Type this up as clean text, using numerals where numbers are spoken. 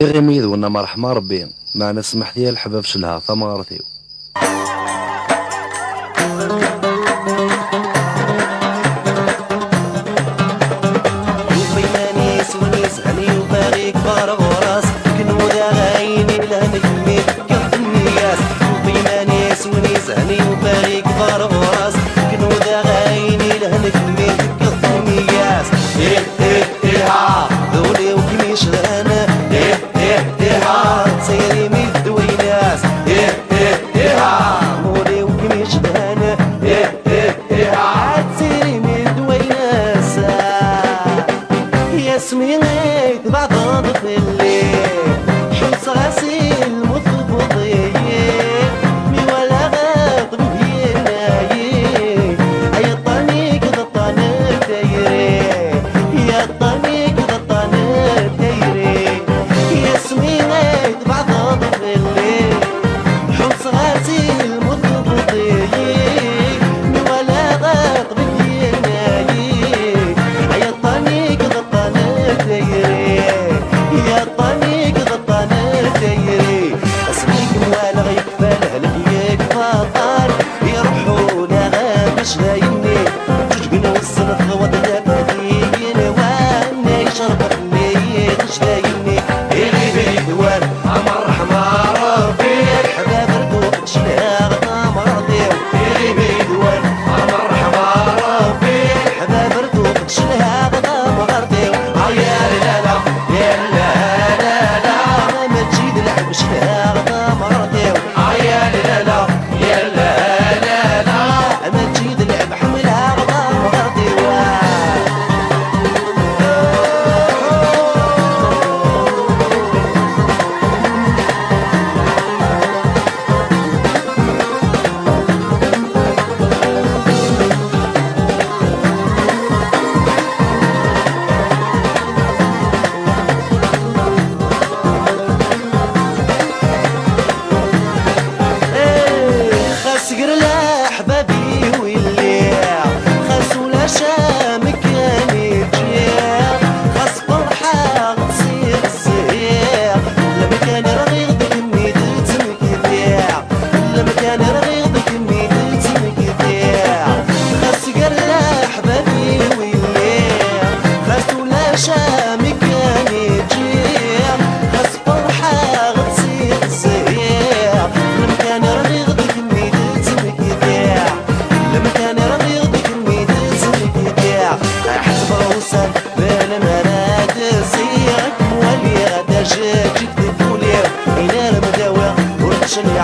غيميد ونا ما رحم ربي معنا سمحت يا الحباب شلها ثمارتي. سميت بعض في الليل حس غسيل مضبوطين مي ولا غاط بيناي يا الطنيق ضطان الدايري يا الطنيق ضطان الدايري يا سميت بعض في الليل حس غسيل مضبوطين مي ولا غاط بيناي يا الطنيق ضطان يا الطريق غطان الدايري اسميك موالغ يكفاله لك فطار يروحوا لها باش لايني تجبن والسنة وضنا فادين وانا يشرب خليت اش لايني اللي بيه دوان عمر حمار في الحباب ردوق تشلها غدا مرضيو اللي بيه دوان عمر حمار في الحباب ردوق تشلها غدا مرضيو يا لا لا يا لا لا لا ما تجيد لعب شلها غدا مرضيو يا لا لا يا لا لا لا ما تجيد لعب حملها غدا مرضيو سقر لأحبابي واللي خاس ولا شامك كان يجيع خاس فرحة تصير الزهير لما كان رغيض كميت تمكذيع لما كان رغيض كميت تمكذيع خاس سقر لأحبابي واللي خاس ولا شامك كان يجيع خاس فرحة تصير الزهير لما كان رغيض لما كان رغيض كميت سمكتيع حسب روسان بين مراد سيرك مولي غدا جيت تقولي إلى المداوى ورتشني